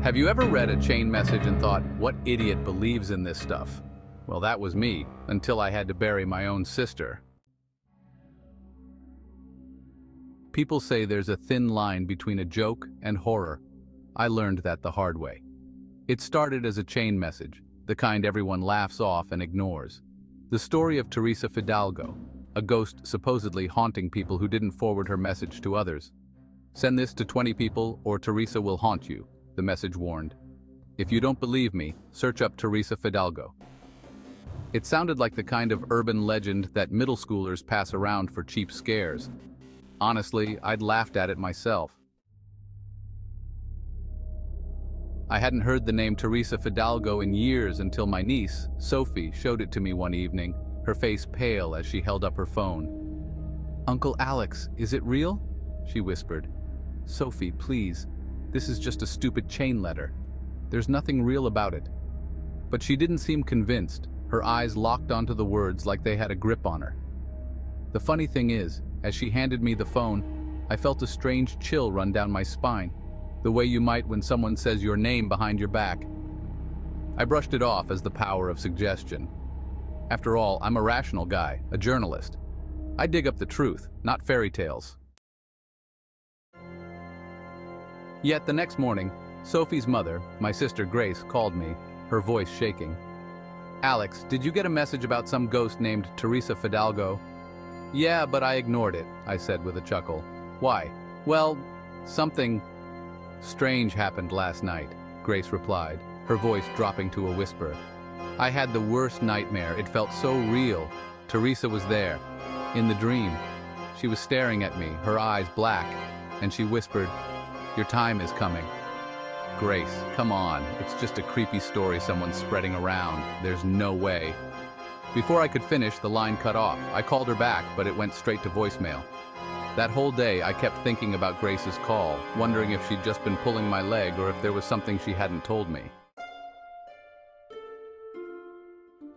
Have you ever read a chain message and thought, what idiot believes in this stuff? Well, that was me, until I had to bury my own sister. People say there's a thin line between a joke and horror. I learned that the hard way. It started as a chain message, the kind everyone laughs off and ignores. The story of Teresa Fidalgo, a ghost supposedly haunting people who didn't forward her message to others. Send this to 20 people or Teresa will haunt you, the message warned. If you don't believe me, search up Teresa Fidalgo. It sounded like the kind of urban legend that middle schoolers pass around for cheap scares. Honestly, I'd laughed at it myself. I hadn't heard the name Teresa Fidalgo in years until my niece, Sophie, showed it to me one evening, her face pale as she held up her phone. "Uncle Alex, is it real?" she whispered. "Sophie, please. This is just a stupid chain letter. There's nothing real about it." But she didn't seem convinced, her eyes locked onto the words like they had a grip on her. The funny thing is, as she handed me the phone, I felt a strange chill run down my spine, the way you might when someone says your name behind your back. I brushed it off as the power of suggestion. After all, I'm a rational guy, a journalist. I dig up the truth, not fairy tales. Yet the next morning, Sophie's mother, my sister Grace, called me, her voice shaking. "Alex, did you get a message about some ghost named Teresa Fidalgo?" "Yeah, but I ignored it," I said with a chuckle. "Why?" "Well, something strange happened last night," Grace replied, her voice dropping to a whisper. "I had the worst nightmare. It felt so real. Teresa was there, in the dream. She was staring at me, her eyes black, and she whispered, 'Your time is coming.'" "Grace, come on. It's just a creepy story someone's spreading around. There's no way." Before I could finish, the line cut off. I called her back, but it went straight to voicemail. That whole day, I kept thinking about Grace's call, wondering if she'd just been pulling my leg or if there was something she hadn't told me.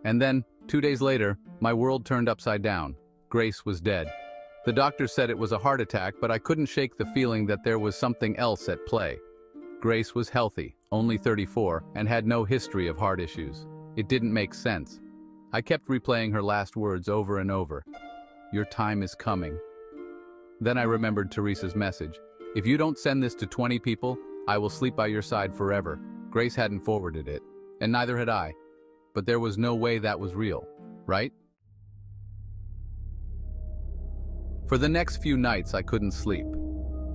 And then, 2 days later, my world turned upside down. Grace was dead. The doctor said it was a heart attack, but I couldn't shake the feeling that there was something else at play. Grace was healthy, only 34, and had no history of heart issues. It didn't make sense. I kept replaying her last words over and over. "Your time is coming." Then I remembered Teresa's message. "If you don't send this to 20 people, I will sleep by your side forever." Grace hadn't forwarded it, and neither had I. But there was no way that was real, right? For the next few nights, I couldn't sleep.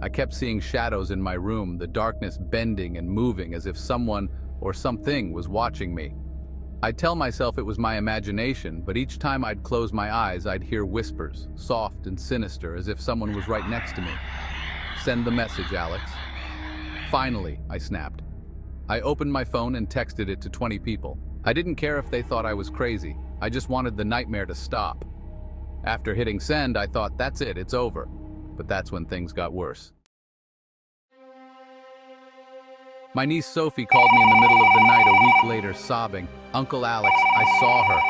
I kept seeing shadows in my room, the darkness bending and moving as if someone or something was watching me. I'd tell myself it was my imagination, but each time I'd close my eyes, I'd hear whispers, soft and sinister, as if someone was right next to me. "Send the message, Alex." Finally, I snapped. I opened my phone and texted it to 20 people. I didn't care if they thought I was crazy. I just wanted the nightmare to stop. After hitting send, I thought, that's it, it's over. But that's when things got worse. My niece Sophie called me in the middle of the night a week later, sobbing. "Uncle Alex, I saw her.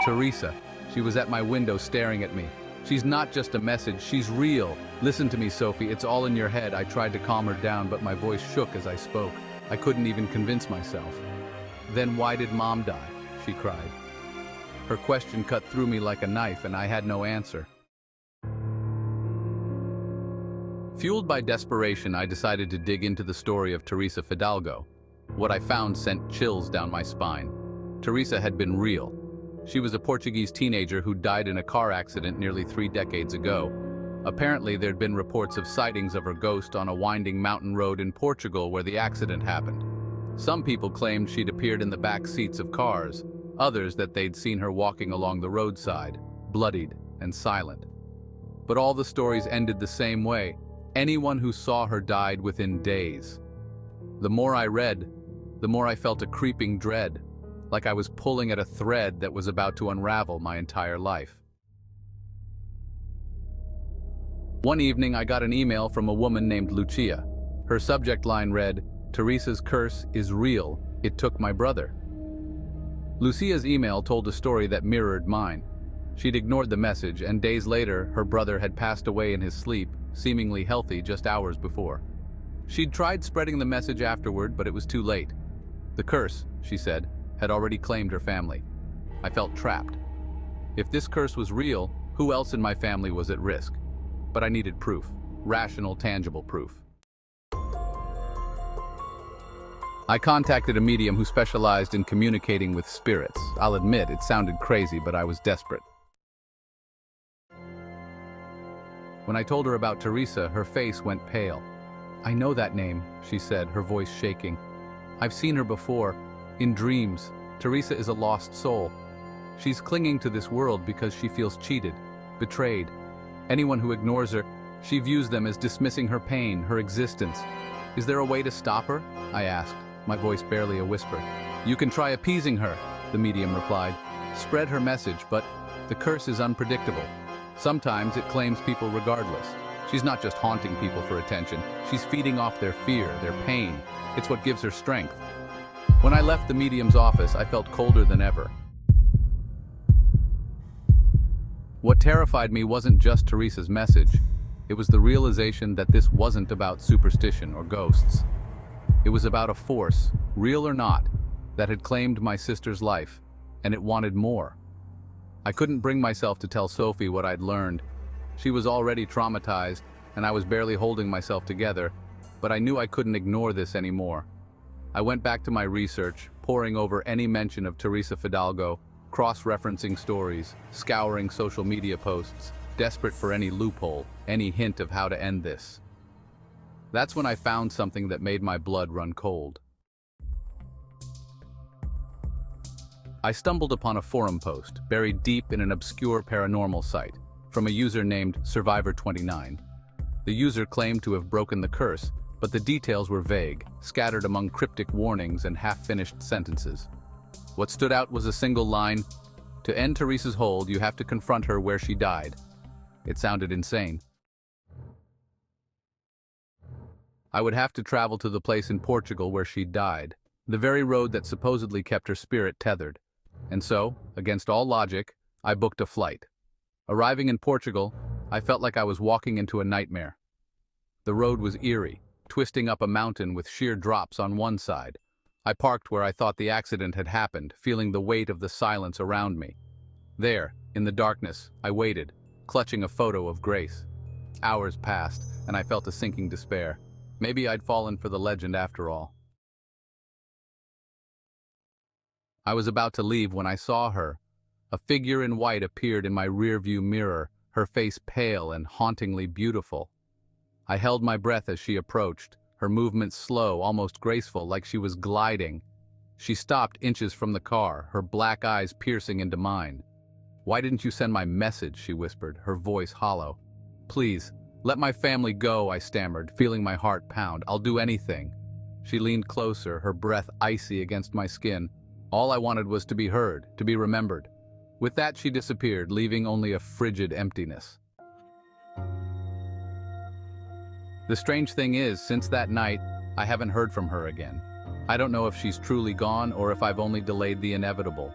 Teresa. She was at my window staring at me. She's not just a message, she's real. Listen to me, Sophie, it's all in your head." I tried to calm her down, but my voice shook as I spoke. I couldn't even convince myself. "Then why did Mom die?" she cried. Her question cut through me like a knife, and I had no answer. Fueled by desperation, I decided to dig into the story of Teresa Fidalgo. What I found sent chills down my spine. Teresa had been real. She was a Portuguese teenager who died in a car accident nearly 3 decades ago. Apparently, there'd been reports of sightings of her ghost on a winding mountain road in Portugal where the accident happened. Some people claimed she'd appeared in the back seats of cars, others that they'd seen her walking along the roadside, bloodied and silent. But all the stories ended the same way. Anyone who saw her died within days. The more I read, the more I felt a creeping dread, like I was pulling at a thread that was about to unravel my entire life. One evening, I got an email from a woman named Lucia. Her subject line read, "Teresa's curse is real. It took my brother." Lucia's email told a story that mirrored mine. She'd ignored the message, and days later, her brother had passed away in his sleep, seemingly healthy just hours before. She'd tried spreading the message afterward, but it was too late. The curse, she said, had already claimed her family. I felt trapped. If this curse was real, who else in my family was at risk? But I needed proof, rational, tangible proof. I contacted a medium who specialized in communicating with spirits. I'll admit, it sounded crazy, but I was desperate. When I told her about Teresa, her face went pale. "I know that name," she said, her voice shaking. "I've seen her before, in dreams. Teresa is a lost soul. She's clinging to this world because she feels cheated, betrayed. Anyone who ignores her, she views them as dismissing her pain, her existence. Is there a way to stop her?" I asked, my voice barely a whisper. "You can try appeasing her," the medium replied. "Spread her message, but the curse is unpredictable. Sometimes it claims people regardless. She's not just haunting people for attention. She's feeding off their fear, their pain. It's what gives her strength." When I left the medium's office, I felt colder than ever. What terrified me wasn't just Teresa's message. It was the realization that this wasn't about superstition or ghosts. It was about a force, real or not, that had claimed my sister's life, and it wanted more. I couldn't bring myself to tell Sophie what I'd learned. She was already traumatized, and I was barely holding myself together, but I knew I couldn't ignore this anymore. I went back to my research, poring over any mention of Teresa Fidalgo, cross-referencing stories, scouring social media posts, desperate for any loophole, any hint of how to end this. That's when I found something that made my blood run cold. I stumbled upon a forum post, buried deep in an obscure paranormal site, from a user named Survivor29. The user claimed to have broken the curse, but the details were vague, scattered among cryptic warnings and half-finished sentences. What stood out was a single line: "To end Teresa's hold, you have to confront her where she died." It sounded insane. I would have to travel to the place in Portugal where she died, the very road that supposedly kept her spirit tethered. And so, against all logic, I booked a flight. Arriving in Portugal, I felt like I was walking into a nightmare. The road was eerie, twisting up a mountain with sheer drops on one side. I parked where I thought the accident had happened, feeling the weight of the silence around me. There, in the darkness, I waited, clutching a photo of Grace. Hours passed, and I felt a sinking despair. Maybe I'd fallen for the legend after all. I was about to leave when I saw her. A figure in white appeared in my rearview mirror, her face pale and hauntingly beautiful. I held my breath as she approached, her movements slow, almost graceful, like she was gliding. She stopped inches from the car, her black eyes piercing into mine. "Why didn't you send my message?" she whispered, her voice hollow. "Please, let my family go," I stammered, feeling my heart pound. "I'll do anything." She leaned closer, her breath icy against my skin. All I wanted was to be heard, to be remembered. With that, she disappeared, leaving only a frigid emptiness. The strange thing is, since that night, I haven't heard from her again. I don't know if she's truly gone or if I've only delayed the inevitable.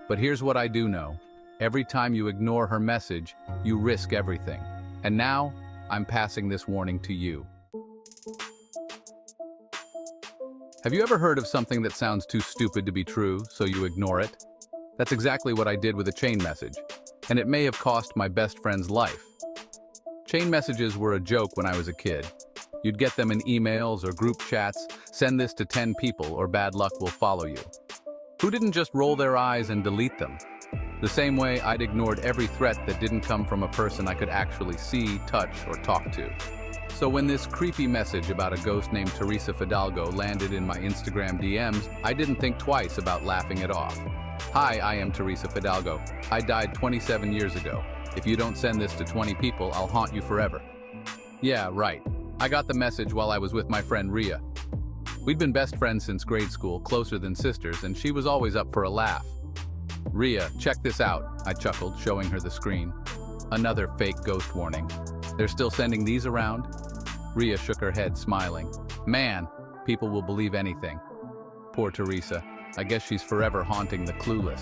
But here's what I do know. Every time you ignore her message, you risk everything. And now, I'm passing this warning to you. Have you ever heard of something that sounds too stupid to be true, so you ignore it? That's exactly what I did with a chain message, and it may have cost my best friend's life. Chain messages were a joke when I was a kid. You'd get them in emails or group chats, send this to 10 people or bad luck will follow you. Who didn't just roll their eyes and delete them? The same way I'd ignored every threat that didn't come from a person I could actually see, touch, or talk to. So when this creepy message about a ghost named Teresa Fidalgo landed in my Instagram DMs, I didn't think twice about laughing it off. "Hi, I am Teresa Fidalgo. I died 27 years ago. If you don't send this to 20 people, I'll haunt you forever." Yeah, right. I got the message while I was with my friend Rhea. We'd been best friends since grade school, closer than sisters, and she was always up for a laugh. "Rhea, check this out," I chuckled, showing her the screen. Another fake ghost warning. "They're still sending these around?" Rhea shook her head, smiling. "Man, people will believe anything." Poor Teresa. I guess she's forever haunting the clueless.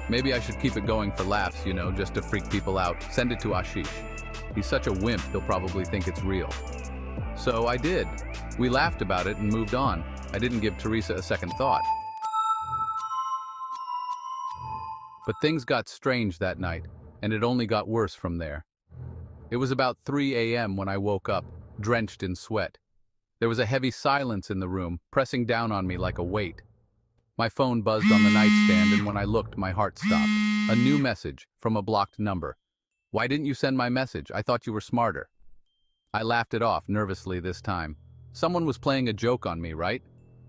Maybe I should keep it going for laughs, just to freak people out. Send it to Ashish. He's such a wimp, he'll probably think it's real. So I did. We laughed about it and moved on. I didn't give Teresa a second thought. But things got strange that night, and it only got worse from there. It was about 3 a.m. when I woke up, drenched in sweat. There was a heavy silence in the room, pressing down on me like a weight. My phone buzzed on the nightstand, and when I looked, my heart stopped. A new message from a blocked number. "Why didn't you send my message? I thought you were smarter." I laughed it off nervously this time. Someone was playing a joke on me, right?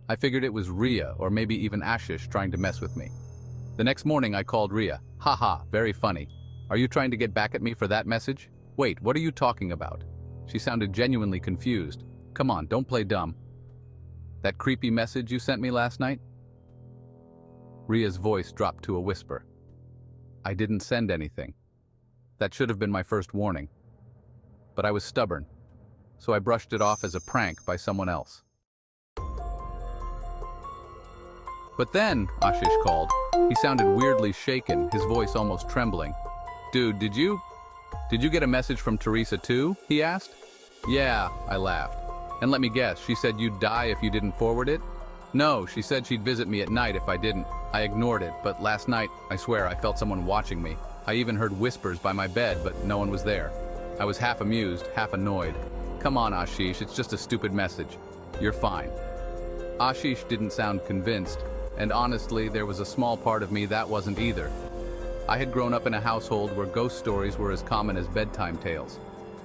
I figured it was Ria or maybe even Ashish trying to mess with me. The next morning I called Ria. "Haha, very funny. Are you trying to get back at me for that message? Wait, what are you talking about?" She sounded genuinely confused. "Come on, don't play dumb." "That creepy message you sent me last night?" Ria's voice dropped to a whisper. "I didn't send anything. That should have been my first warning. But I was stubborn, so I brushed it off as a prank by someone else." But then, Ashish called. He sounded weirdly shaken, his voice almost trembling. "Dude, did you get a message from Teresa too?" he asked. "Yeah," I laughed. "And let me guess, she said you'd die if you didn't forward it?" "No, she said she'd visit me at night if I didn't." I ignored it, but last night, I swear, I felt someone watching me. I even heard whispers by my bed, but no one was there. I was half amused, half annoyed. "Come on, Ashish, it's just a stupid message. You're fine." Ashish didn't sound convinced, and honestly, there was a small part of me that wasn't either. I had grown up in a household where ghost stories were as common as bedtime tales.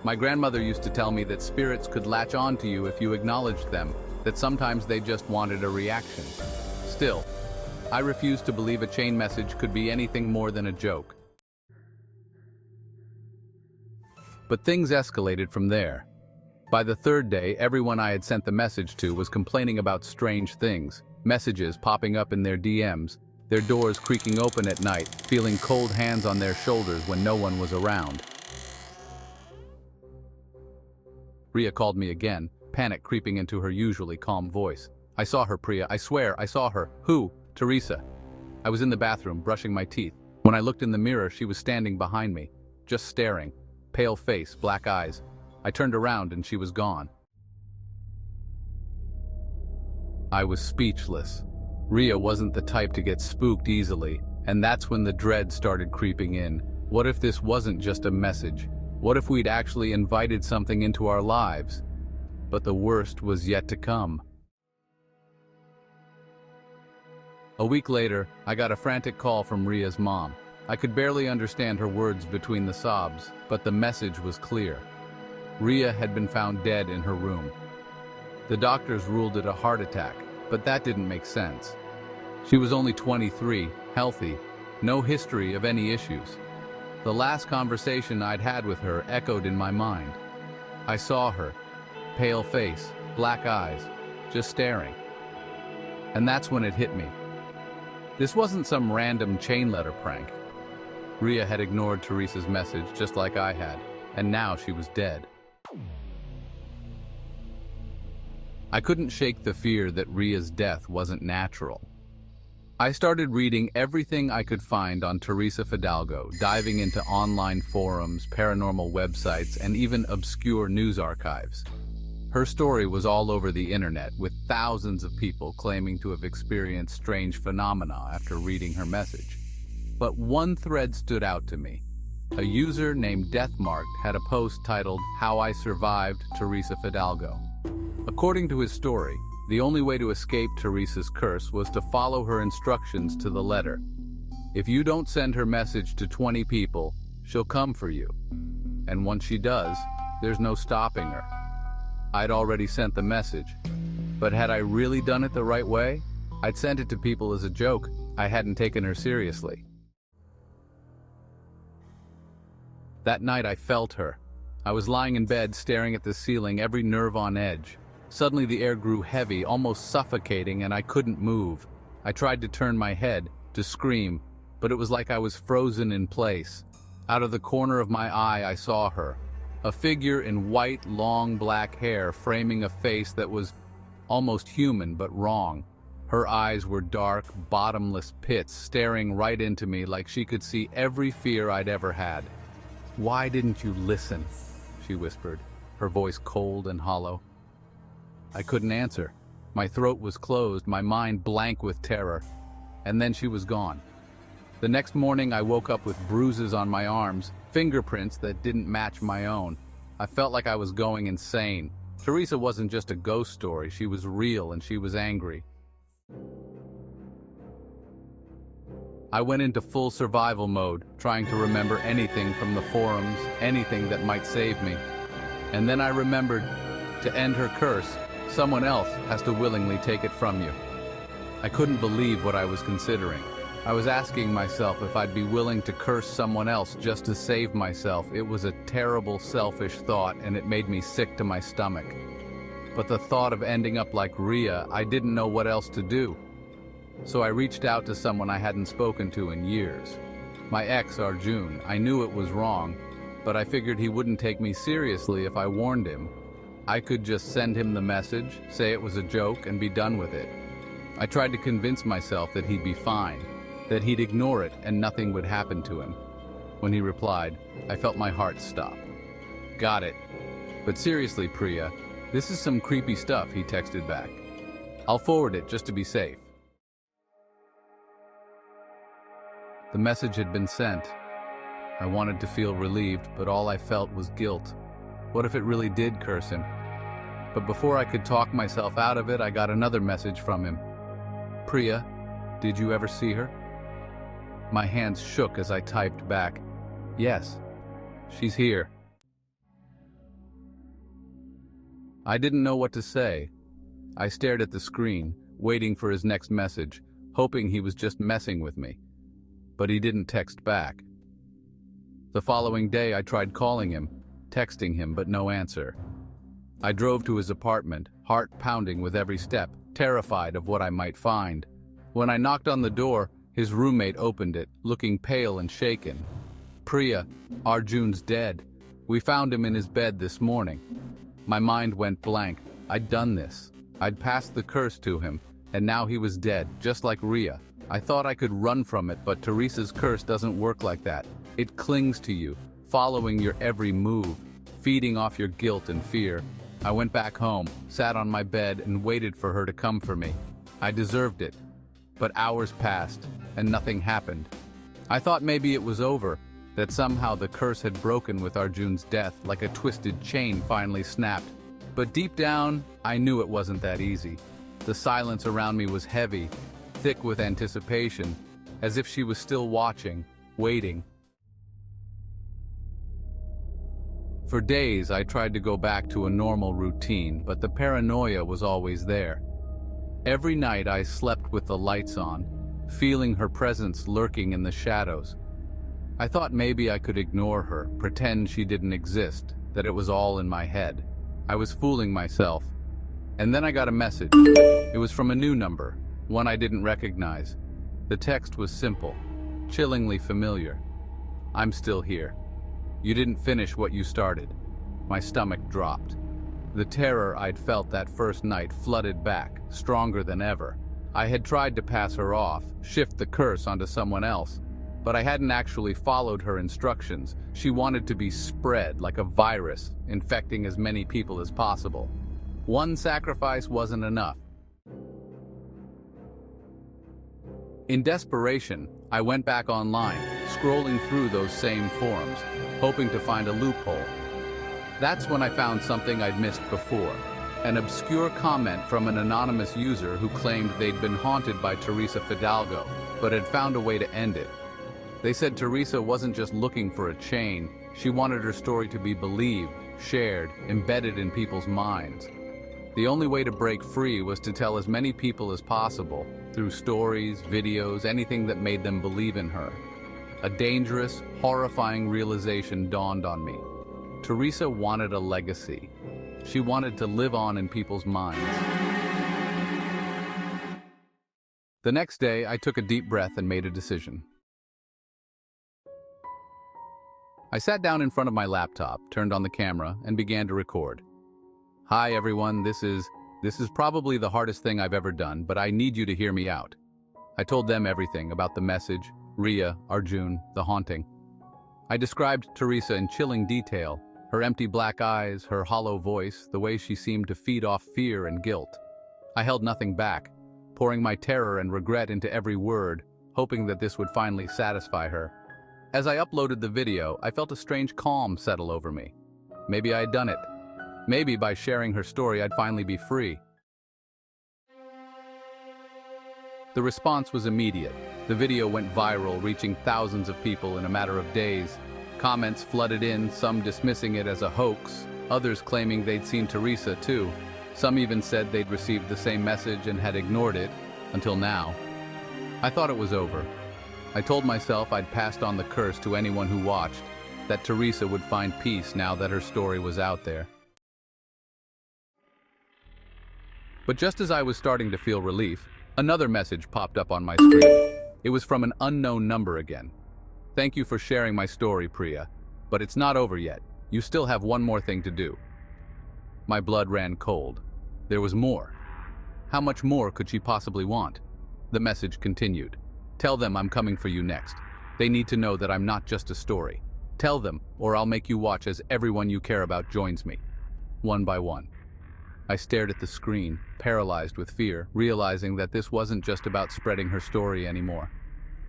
My grandmother used to tell me that spirits could latch on to you if you acknowledged them, that sometimes they just wanted a reaction. Still, I refused to believe a chain message could be anything more than a joke. But things escalated from there. By the third day, everyone I had sent the message to was complaining about strange things, messages popping up in their DMs, their doors creaking open at night, feeling cold hands on their shoulders when no one was around. Ria called me again, panic creeping into her usually calm voice. "I saw her, Priya. I swear, I saw her." "Who?" "Teresa." I was in the bathroom, brushing my teeth. When I looked in the mirror, she was standing behind me, just staring. Pale face, black eyes. I turned around and she was gone. I was speechless. Ria wasn't the type to get spooked easily, and that's when the dread started creeping in. What if this wasn't just a message? What if we'd actually invited something into our lives? But the worst was yet to come. A week later, I got a frantic call from Ria's mom. I could barely understand her words between the sobs, but the message was clear. Ria had been found dead in her room. The doctors ruled it a heart attack, but that didn't make sense. She was only 23, healthy, no history of any issues. The last conversation I'd had with her echoed in my mind. I saw her, pale face, black eyes, just staring. And that's when it hit me. This wasn't some random chain letter prank. Ria had ignored Teresa's message just like I had, and now she was dead. I couldn't shake the fear that Ria's death wasn't natural. I started reading everything I could find on Teresa Fidalgo, diving into online forums, paranormal websites, and even obscure news archives. Her story was all over the internet, with thousands of people claiming to have experienced strange phenomena after reading her message. But one thread stood out to me. A user named Deathmarked had a post titled, "How I Survived Teresa Fidalgo." According to his story, the only way to escape Teresa's curse was to follow her instructions to the letter. If you don't send her message to 20 people, she'll come for you. And once she does, there's no stopping her. I'd already sent the message, but had I really done it the right way? I'd sent it to people as a joke. I hadn't taken her seriously. That night I felt her. I was lying in bed staring at the ceiling, every nerve on edge. Suddenly the air grew heavy, almost suffocating, and I couldn't move. I tried to turn my head, to scream, but it was like I was frozen in place. Out of the corner of my eye I saw her. A figure in white, long black hair framing a face that was almost human but wrong. Her eyes were dark, bottomless pits staring right into me like she could see every fear I'd ever had. "Why didn't you listen?" she whispered, her voice cold and hollow. I couldn't answer. My throat was closed, my mind blank with terror. And then she was gone. The next morning, I woke up with bruises on my arms, fingerprints that didn't match my own. I felt like I was going insane. Teresa wasn't just a ghost story, she was real and she was angry. I went into full survival mode, trying to remember anything from the forums, anything that might save me. And then I remembered, to end her curse, someone else has to willingly take it from you. I couldn't believe what I was considering. I was asking myself if I'd be willing to curse someone else just to save myself. It was a terrible, selfish thought, and it made me sick to my stomach. But the thought of ending up like Ria, I didn't know what else to do. So I reached out to someone I hadn't spoken to in years. My ex, Arjun. I knew it was wrong, but I figured he wouldn't take me seriously if I warned him. I could just send him the message, say it was a joke, and be done with it. I tried to convince myself that he'd be fine, that he'd ignore it and nothing would happen to him. When he replied, I felt my heart stop. Got it. But seriously, Priya, this is some creepy stuff, he texted back. I'll forward it just to be safe. The message had been sent. I wanted to feel relieved, but all I felt was guilt. What if it really did curse him? But before I could talk myself out of it, I got another message from him. Priya, did you ever see her? My hands shook as I typed back, yes, she's here. I didn't know what to say. I stared at the screen, waiting for his next message, hoping he was just messing with me. But he didn't text back. The following day, I tried calling him, texting him, but no answer. I drove to his apartment, heart pounding with every step, terrified of what I might find. When I knocked on the door, his roommate opened it, looking pale and shaken. Priya, Arjun's dead. We found him in his bed this morning. My mind went blank. I'd done this. I'd passed the curse to him, and now he was dead, just like Ria. I thought I could run from it, but Teresa's curse doesn't work like that. It clings to you, following your every move, feeding off your guilt and fear. I went back home, sat on my bed, and waited for her to come for me. I deserved it. But hours passed, and nothing happened. I thought maybe it was over, that somehow the curse had broken with Arjun's death, like a twisted chain finally snapped. But deep down, I knew it wasn't that easy. The silence around me was heavy, thick with anticipation, as if she was still watching, waiting. For days, I tried to go back to a normal routine, but the paranoia was always there. Every night I slept with the lights on, feeling her presence lurking in the shadows. I thought maybe I could ignore her, pretend she didn't exist, that it was all in my head. I was fooling myself. And then I got a message. It was from a new number, one I didn't recognize. The text was simple, chillingly familiar. I'm still here. You didn't finish what you started. My stomach dropped. The terror I'd felt that first night flooded back, stronger than ever. I had tried to pass her off, shift the curse onto someone else, but I hadn't actually followed her instructions. She wanted to be spread like a virus, infecting as many people as possible. One sacrifice wasn't enough. In desperation, I went back online, scrolling through those same forums, hoping to find a loophole. That's when I found something I'd missed before, an obscure comment from an anonymous user who claimed they'd been haunted by Teresa Fidalgo, but had found a way to end it. They said Teresa wasn't just looking for a chain, she wanted her story to be believed, shared, embedded in people's minds. The only way to break free was to tell as many people as possible, through stories, videos, anything that made them believe in her. A dangerous, horrifying realization dawned on me. Teresa wanted a legacy. She wanted to live on in people's minds. The next day, I took a deep breath and made a decision. I sat down in front of my laptop, turned on the camera, and began to record. Hi everyone, this is probably the hardest thing I've ever done, but I need you to hear me out. I told them everything about the message, Ria, Arjun, the haunting. I described Teresa in chilling detail, Her empty black eyes, her hollow voice, the way she seemed to feed off fear and guilt. I held nothing back, pouring my terror and regret into every word, hoping that this would finally satisfy her. As I uploaded the video, I felt a strange calm settle over me. Maybe I had done it. Maybe by sharing her story, I'd finally be free. The response was immediate. The video went viral, reaching thousands of people in a matter of days. Comments flooded in, some dismissing it as a hoax, others claiming they'd seen Teresa too. Some even said they'd received the same message and had ignored it, until now. I thought it was over. I told myself I'd passed on the curse to anyone who watched, that Teresa would find peace now that her story was out there. But just as I was starting to feel relief, another message popped up on my screen. It was from an unknown number again. "Thank you for sharing my story, Priya, but it's not over yet. You still have one more thing to do." My blood ran cold. There was more. How much more could she possibly want? The message continued. "Tell them I'm coming for you next. They need to know that I'm not just a story. Tell them, or I'll make you watch as everyone you care about joins me." One by one. I stared at the screen, paralyzed with fear, realizing that this wasn't just about spreading her story anymore.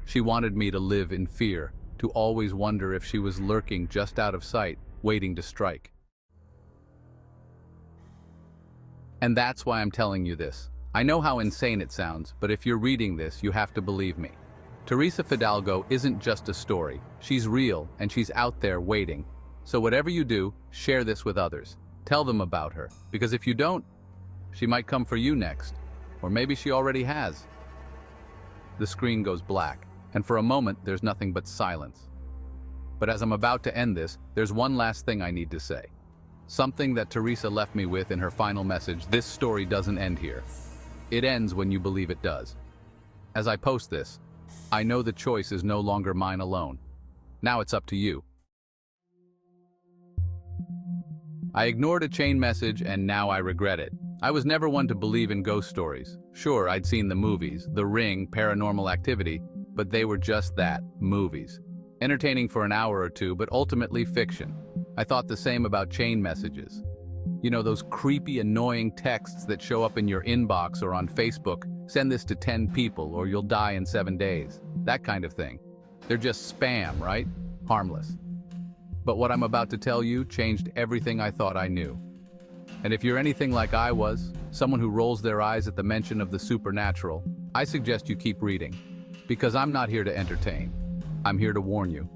She wanted me to live in fear, to always wonder if she was lurking just out of sight, waiting to strike. And that's why I'm telling you this. I know how insane it sounds, but if you're reading this, you have to believe me. Teresa Fidalgo isn't just a story. She's real, and she's out there waiting. So whatever you do, share this with others. Tell them about her, because if you don't, she might come for you next. Or maybe she already has. The screen goes black, and for a moment there's nothing but silence. But as I'm about to end this, there's one last thing I need to say. Something that Teresa left me with in her final message: this story doesn't end here. It ends when you believe it does. As I post this, I know the choice is no longer mine alone. Now it's up to you. I ignored a chain message and now I regret it. I was never one to believe in ghost stories. Sure, I'd seen the movies, The Ring, Paranormal Activity, but they were just that, movies. Entertaining for an hour or two, but ultimately fiction. I thought the same about chain messages. You know, those creepy, annoying texts that show up in your inbox or on Facebook, "Send this to 10 people or you'll die in 7 days." That kind of thing. They're just spam, right? Harmless. But what I'm about to tell you changed everything I thought I knew. And if you're anything like I was, someone who rolls their eyes at the mention of the supernatural, I suggest you keep reading. Because I'm not here to entertain. I'm here to warn you.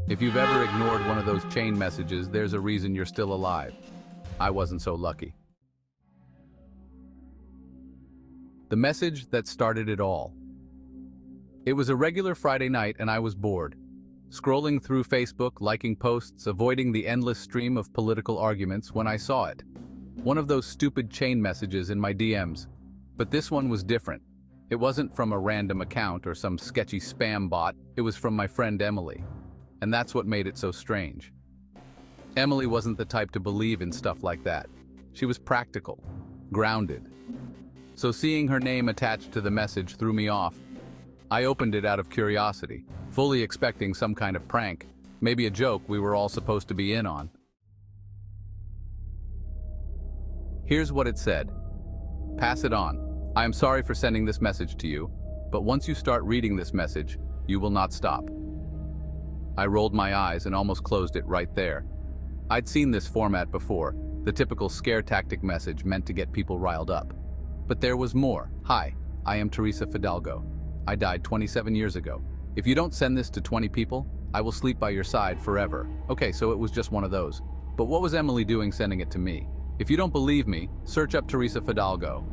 If you've ever ignored one of those chain messages, there's a reason you're still alive. I wasn't so lucky. The message that started it all. It was a regular Friday night and I was bored. Scrolling through Facebook, liking posts, avoiding the endless stream of political arguments when I saw it. One of those stupid chain messages in my DMs. But this one was different. It wasn't from a random account or some sketchy spam bot. It was from my friend Emily. And that's what made it so strange. Emily wasn't the type to believe in stuff like that. She was practical, grounded. So seeing her name attached to the message threw me off. I opened it out of curiosity, fully expecting some kind of prank, maybe a joke we were all supposed to be in on. Here's what it said. "Pass it on. I am sorry for sending this message to you, but once you start reading this message, you will not stop." I rolled my eyes and almost closed it right there. I'd seen this format before, the typical scare tactic message meant to get people riled up. But there was more. "Hi, I am Teresa Fidalgo. I died 27 years ago. If you don't send this to 20 people, I will sleep by your side forever." Okay, so it was just one of those. But what was Emily doing sending it to me? If you don't believe me, search up Teresa Fidalgo.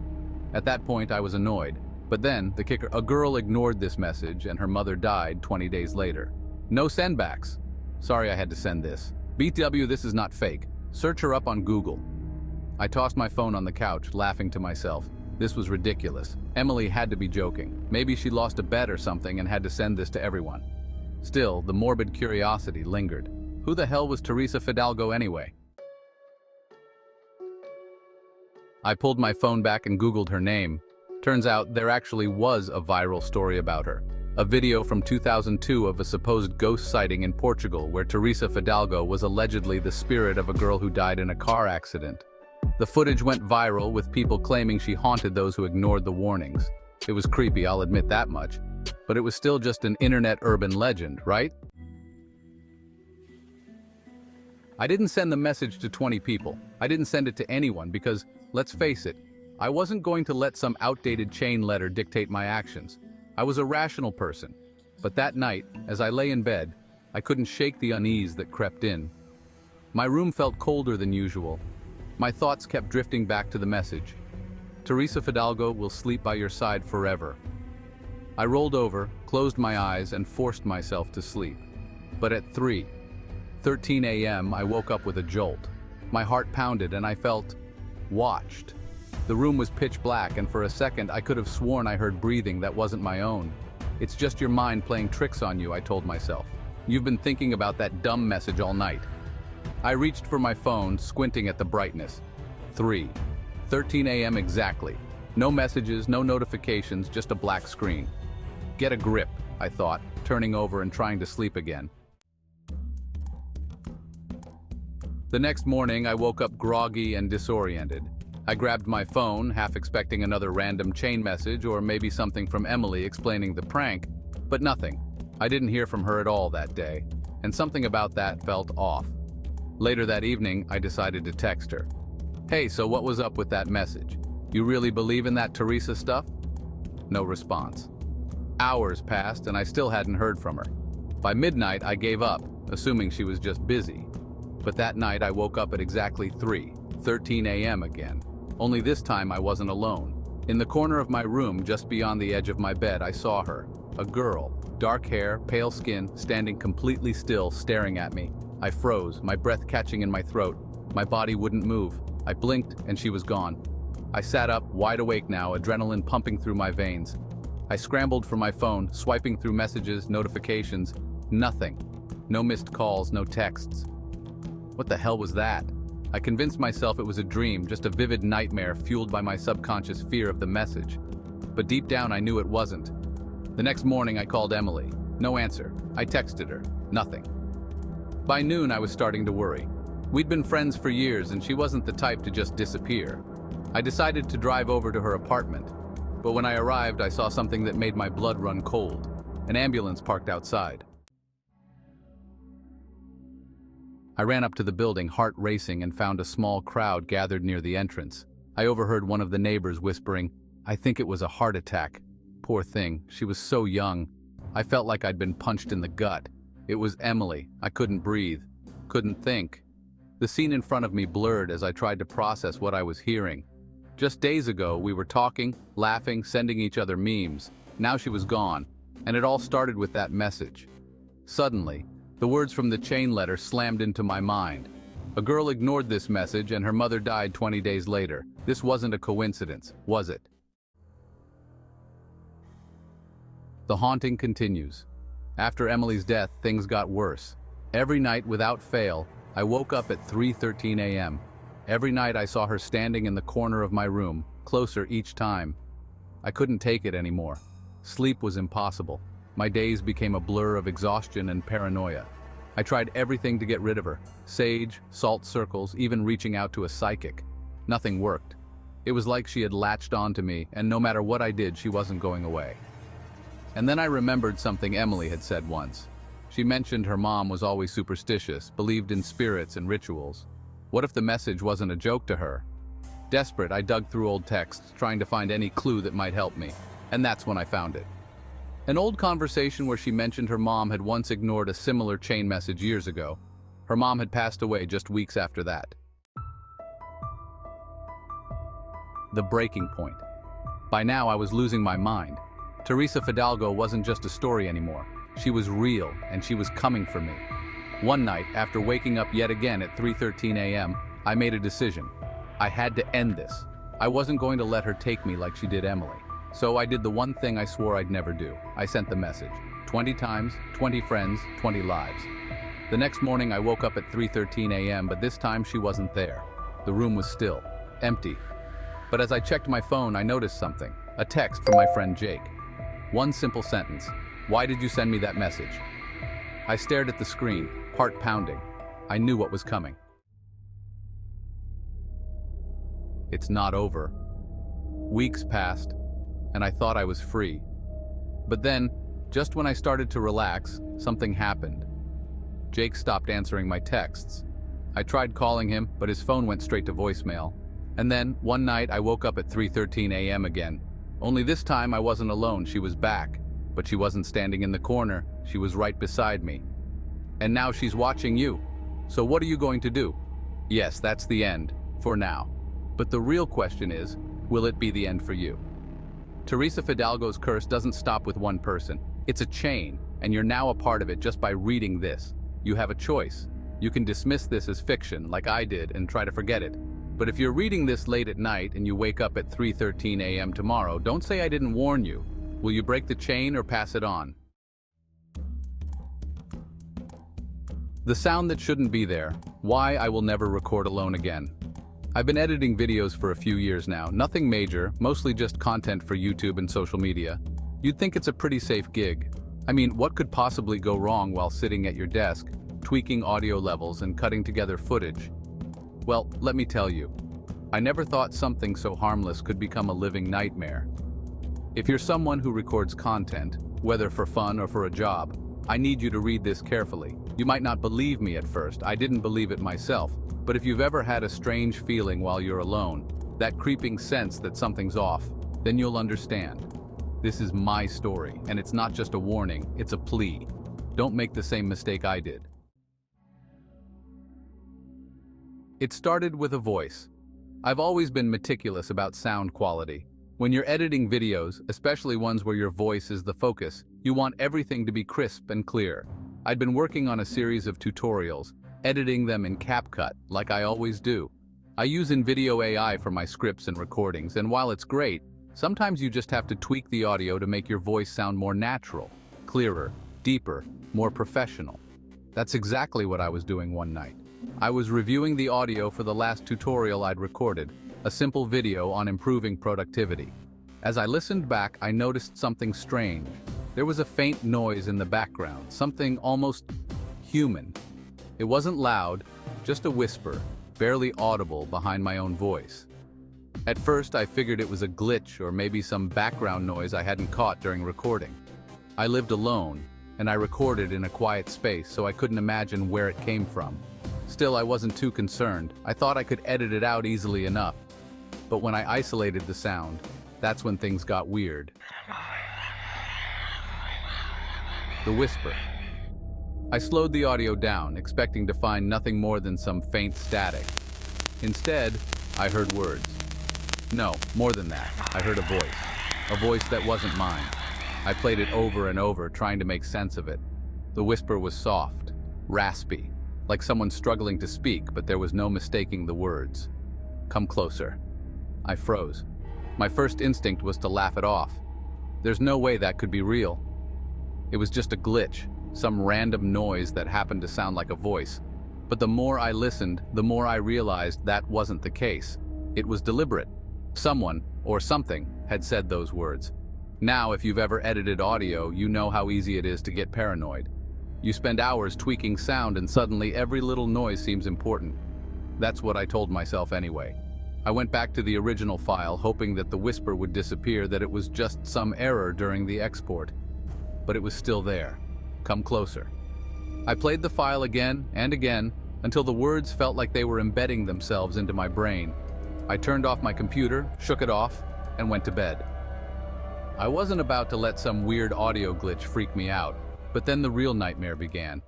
At that point, I was annoyed. But then, the kicker, a girl ignored this message and her mother died 20 days later. No sendbacks. Sorry I had to send this. BTW, this is not fake. Search her up on Google. I tossed my phone on the couch, laughing to myself. This was ridiculous. Emily had to be joking. Maybe she lost a bet or something and had to send this to everyone. Still, the morbid curiosity lingered. Who the hell was Teresa Fidalgo anyway? I pulled my phone back and Googled her name. Turns out there actually was a viral story about her. A video from 2002 of a supposed ghost sighting in Portugal where Teresa Fidalgo was allegedly the spirit of a girl who died in a car accident. The footage went viral with people claiming she haunted those who ignored the warnings. It was creepy, I'll admit that much. But it was still just an internet urban legend, right? I didn't send the message to 20 people. I didn't send it to anyone because, let's face it, I wasn't going to let some outdated chain letter dictate my actions. I was a rational person. But that night, as I lay in bed, I couldn't shake the unease that crept in. My room felt colder than usual. My thoughts kept drifting back to the message. Teresa Fidalgo will sleep by your side forever. I rolled over, closed my eyes, and forced myself to sleep. But at 3:13 a.m., I woke up with a jolt. My heart pounded and I felt watched. The room was pitch black, and for a second I could have sworn I heard breathing that wasn't my own. It's just your mind playing tricks on you, I told myself. You've been thinking about that dumb message all night. I reached for my phone, squinting at the brightness. 3:13 a.m. exactly. No messages, no notifications, just a black screen. Get a grip, I thought, turning over and trying to sleep again. The next morning, I woke up groggy and disoriented. I grabbed my phone, half expecting another random chain message or maybe something from Emily explaining the prank, but nothing. I didn't hear from her at all that day, and something about that felt off. Later that evening, I decided to text her. Hey, so what was up with that message? You really believe in that Teresa stuff? No response. Hours passed and I still hadn't heard from her. By midnight, I gave up, assuming she was just busy. But that night, I woke up at exactly 3:13 a.m. again. Only this time I wasn't alone. In the corner of my room, just beyond the edge of my bed, I saw her. A girl, dark hair, pale skin, standing completely still, staring at me. I froze, my breath catching in my throat. My body wouldn't move. I blinked and she was gone. I sat up, wide awake now, adrenaline pumping through my veins. I scrambled for my phone, swiping through messages, notifications. Nothing. No missed calls, no texts. What the hell was that? I convinced myself it was a dream, just a vivid nightmare fueled by my subconscious fear of the message. But deep down I knew it wasn't. The next morning I called Emily. No answer. I texted her. Nothing. By noon I was starting to worry. We'd been friends for years and she wasn't the type to just disappear. I decided to drive over to her apartment. But when I arrived I saw something that made my blood run cold. An ambulance parked outside. I ran up to the building, heart racing, and found a small crowd gathered near the entrance. I overheard one of the neighbors whispering, "I think it was a heart attack." Poor thing, she was so young. I felt like I'd been punched in the gut. It was Emily. I couldn't breathe, couldn't think. The scene in front of me blurred as I tried to process what I was hearing. Just days ago, we were talking, laughing, sending each other memes. Now she was gone, and it all started with that message. Suddenly, the words from the chain letter slammed into my mind. A girl ignored this message and her mother died 20 days later. This wasn't a coincidence, was it? The haunting continues. After Emily's death, things got worse. Every night, without fail, I woke up at 3:13 a.m. Every night I saw her standing in the corner of my room, closer each time. I couldn't take it anymore. Sleep was impossible. My days became a blur of exhaustion and paranoia. I tried everything to get rid of her. Sage, salt circles, even reaching out to a psychic. Nothing worked. It was like she had latched onto me, and no matter what I did, she wasn't going away. And then I remembered something Emily had said once. She mentioned her mom was always superstitious, believed in spirits and rituals. What if the message wasn't a joke to her? Desperate, I dug through old texts, trying to find any clue that might help me. And that's when I found it. An old conversation where she mentioned her mom had once ignored a similar chain message years ago. Her mom had passed away just weeks after that. The breaking point. By now I was losing my mind. Teresa Fidalgo wasn't just a story anymore. She was real, and she was coming for me. One night, after waking up yet again at 3:13 a.m., I made a decision. I had to end this. I wasn't going to let her take me like she did Emily. So I did the one thing I swore I'd never do. I sent the message. 20 times, 20 friends, 20 lives. The next morning I woke up at 3:13 a.m., but this time she wasn't there. The room was still, empty. But as I checked my phone, I noticed something. A text from my friend Jake. One simple sentence. Why did you send me that message? I stared at the screen, heart pounding. I knew what was coming. It's not over. Weeks passed, and I thought I was free. But then, just when I started to relax, something happened. Jake stopped answering my texts. I tried calling him, but his phone went straight to voicemail. And then, one night, I woke up at 3:13 a.m. again. Only this time I wasn't alone, she was back. But she wasn't standing in the corner, she was right beside me. And now she's watching you. So what are you going to do? Yes, that's the end, for now. But the real question is, will it be the end for you? Teresa Fidalgo's curse doesn't stop with one person. It's a chain, and you're now a part of it just by reading this. You have a choice. You can dismiss this as fiction, like I did, and try to forget it. But if you're reading this late at night and you wake up at 3:13 a.m. tomorrow, don't say I didn't warn you. Will you break the chain or pass it on? The sound that shouldn't be there. Why I will never record alone again. I've been editing videos for a few years now, nothing major, mostly just content for YouTube and social media. You'd think it's a pretty safe gig. I mean, what could possibly go wrong while sitting at your desk, tweaking audio levels and cutting together footage? Well, let me tell you, I never thought something so harmless could become a living nightmare. If you're someone who records content, whether for fun or for a job, I need you to read this carefully. You might not believe me at first, I didn't believe it myself. But if you've ever had a strange feeling while you're alone, that creeping sense that something's off, then you'll understand. This is my story, and it's not just a warning, it's a plea. Don't make the same mistake I did. It started with a voice. I've always been meticulous about sound quality. When you're editing videos, especially ones where your voice is the focus, you want everything to be crisp and clear. I'd been working on a series of tutorials, editing them in CapCut, like I always do. I use InVideo AI for my scripts and recordings, and while it's great, sometimes you just have to tweak the audio to make your voice sound more natural, clearer, deeper, more professional. That's exactly what I was doing one night. I was reviewing the audio for the last tutorial I'd recorded, a simple video on improving productivity. As I listened back, I noticed something strange. There was a faint noise in the background, something almost human. It wasn't loud, just a whisper, barely audible behind my own voice. At first, I figured it was a glitch or maybe some background noise I hadn't caught during recording. I lived alone, and I recorded in a quiet space, so I couldn't imagine where it came from. Still, I wasn't too concerned. I thought I could edit it out easily enough. But when I isolated the sound, that's when things got weird. The whisper. I slowed the audio down, expecting to find nothing more than some faint static. Instead, I heard words. No, more than that. I heard a voice that wasn't mine. I played it over and over, trying to make sense of it. The whisper was soft, raspy, like someone struggling to speak, but there was no mistaking the words. Come closer. I froze. My first instinct was to laugh it off. There's no way that could be real. It was just a glitch, some random noise that happened to sound like a voice. But the more I listened, the more I realized that wasn't the case. It was deliberate. Someone, or something, had said those words. Now, if you've ever edited audio, you know how easy it is to get paranoid. You spend hours tweaking sound and suddenly every little noise seems important. That's what I told myself anyway. I went back to the original file, hoping that the whisper would disappear, that it was just some error during the export. But it was still there. Come closer. I played the file again and again until the words felt like they were embedding themselves into my brain. I turned off my computer, shook it off, and went to bed. I wasn't about to let some weird audio glitch freak me out, but then the real nightmare began.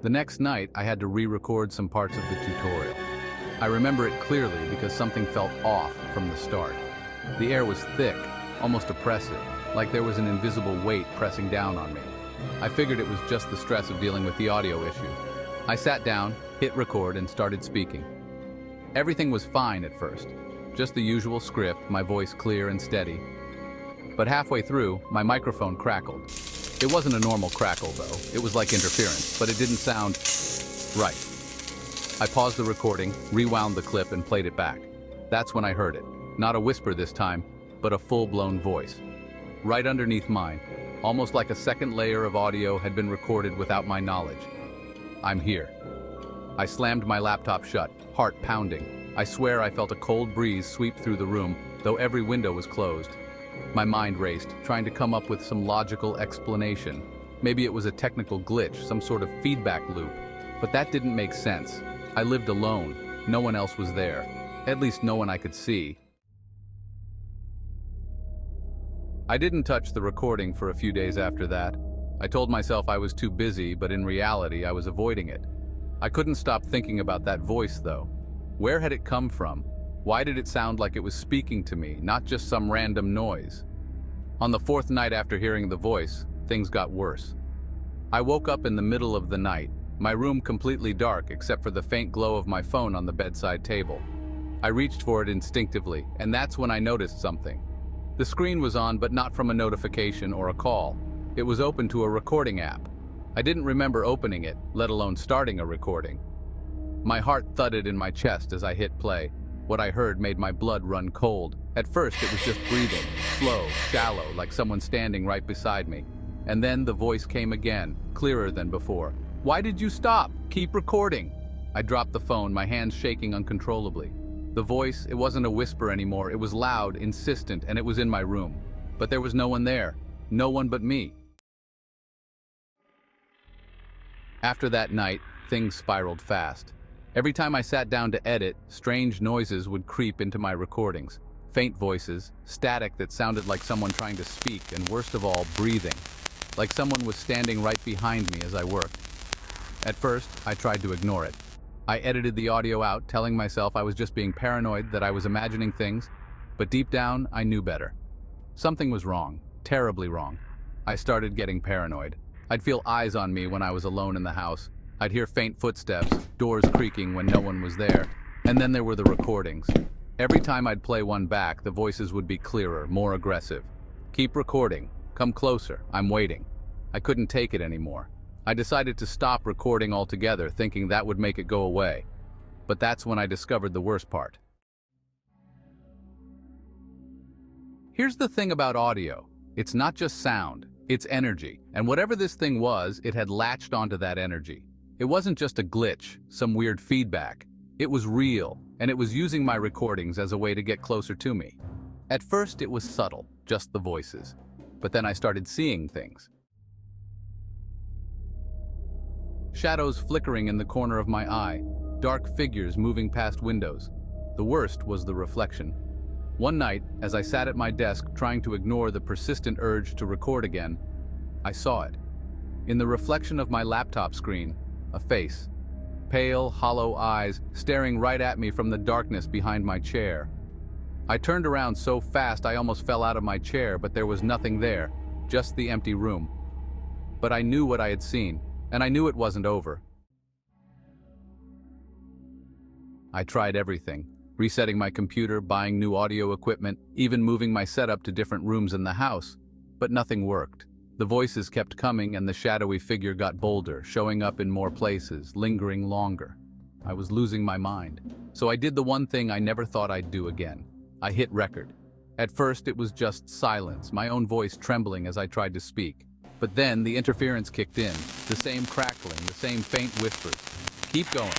The next night, I had to re-record some parts of the tutorial. I remember it clearly because something felt off from the start. The air was thick, almost oppressive, like there was an invisible weight pressing down on me. I figured it was just the stress of dealing with the audio issue. I sat down, hit record, and started speaking. Everything was fine at first, just the usual script, my voice clear and steady. But halfway through, my microphone crackled. It wasn't a normal crackle, though. It was like interference, but it didn't sound right. I paused the recording, rewound the clip, and played it back. That's when I heard it. Not a whisper this time, but a full-blown voice. right underneath mine, almost like a second layer of audio had been recorded without my knowledge. I'm here. I slammed my laptop shut, heart pounding. I swear I felt a cold breeze sweep through the room, though every window was closed. My mind raced, trying to come up with some logical explanation. Maybe it was a technical glitch, some sort of feedback loop. But that didn't make sense. I lived alone. No one else was there. At least no one I could see. I didn't touch the recording for a few days after that. I told myself I was too busy, but in reality I was avoiding it. I couldn't stop thinking about that voice, though. Where had it come from? Why did it sound like it was speaking to me, not just some random noise? On the fourth night after hearing the voice, things got worse. I woke up in the middle of the night, my room completely dark except for the faint glow of my phone on the bedside table. I reached for it instinctively, and that's when I noticed something. The screen was on, but not from a notification or a call. It was open to a recording app. I didn't remember opening it, let alone starting a recording. My heart thudded in my chest as I hit play. What I heard made my blood run cold. At first, it was just breathing, slow, shallow, like someone standing right beside me. And then the voice came again, clearer than before. "Why did you stop? Keep recording." I dropped the phone, my hands shaking uncontrollably. The voice, it wasn't a whisper anymore. It was loud, insistent, and it was in my room. But there was no one there. No one but me. After that night, things spiraled fast. Every time I sat down to edit, strange noises would creep into my recordings. Faint voices, static that sounded like someone trying to speak, and worst of all, breathing. Like someone was standing right behind me as I worked. At first, I tried to ignore it. I edited the audio out, telling myself I was just being paranoid, that I was imagining things. But deep down, I knew better. Something was wrong, terribly wrong. I started getting paranoid. I'd feel eyes on me when I was alone in the house. I'd hear faint footsteps, doors creaking when no one was there. And then there were the recordings. Every time I'd play one back, the voices would be clearer, more aggressive. "Keep recording. Come closer. I'm waiting." I couldn't take it anymore. I decided to stop recording altogether, thinking that would make it go away. But that's when I discovered the worst part. Here's the thing about audio. It's not just sound, it's energy. And whatever this thing was, it had latched onto that energy. It wasn't just a glitch, some weird feedback. It was real, and it was using my recordings as a way to get closer to me. At first, it was subtle, just the voices. But then I started seeing things. Shadows flickering in the corner of my eye, dark figures moving past windows. The worst was the reflection. One night, as I sat at my desk trying to ignore the persistent urge to record again, I saw it. In the reflection of my laptop screen, a face. Pale, hollow eyes staring right at me from the darkness behind my chair. I turned around so fast I almost fell out of my chair, but there was nothing there, just the empty room. But I knew what I had seen, and I knew it wasn't over. I tried everything, resetting my computer, buying new audio equipment, even moving my setup to different rooms in the house, but nothing worked. The voices kept coming and the shadowy figure got bolder, showing up in more places, lingering longer. I was losing my mind. So I did the one thing I never thought I'd do again. I hit record. At first it was just silence, my own voice trembling as I tried to speak. But then the interference kicked in, the same crackling, the same faint whispers. "Keep going."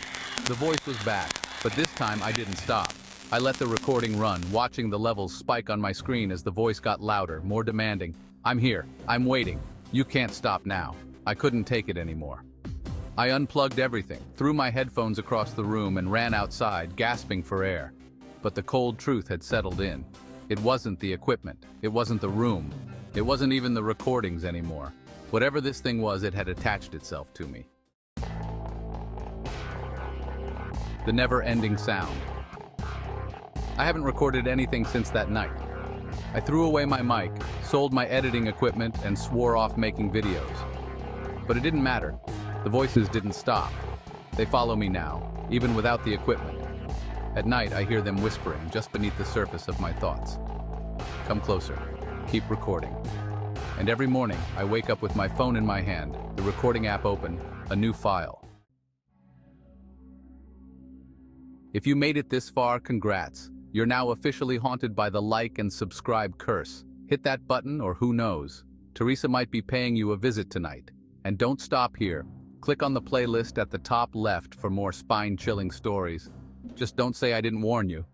The voice was back, but this time I didn't stop. I let the recording run, watching the levels spike on my screen as the voice got louder, more demanding. "I'm here. I'm waiting. You can't stop now." I couldn't take it anymore. I unplugged everything, threw my headphones across the room and ran outside, gasping for air. But the cold truth had settled in. It wasn't the equipment. It wasn't the room. It wasn't even the recordings anymore. Whatever this thing was, it had attached itself to me. The never-ending sound. I haven't recorded anything since that night. I threw away my mic, sold my editing equipment, and swore off making videos. But it didn't matter. The voices didn't stop. They follow me now, even without the equipment. At night, I hear them whispering just beneath the surface of my thoughts. "Come closer. Keep recording." And every morning, I wake up with my phone in my hand, the recording app open, a new file. If you made it this far, congrats. You're now officially haunted by the like and subscribe curse. Hit that button or who knows. Teresa might be paying you a visit tonight. And don't stop here. Click on the playlist at the top left for more spine-chilling stories. Just don't say I didn't warn you.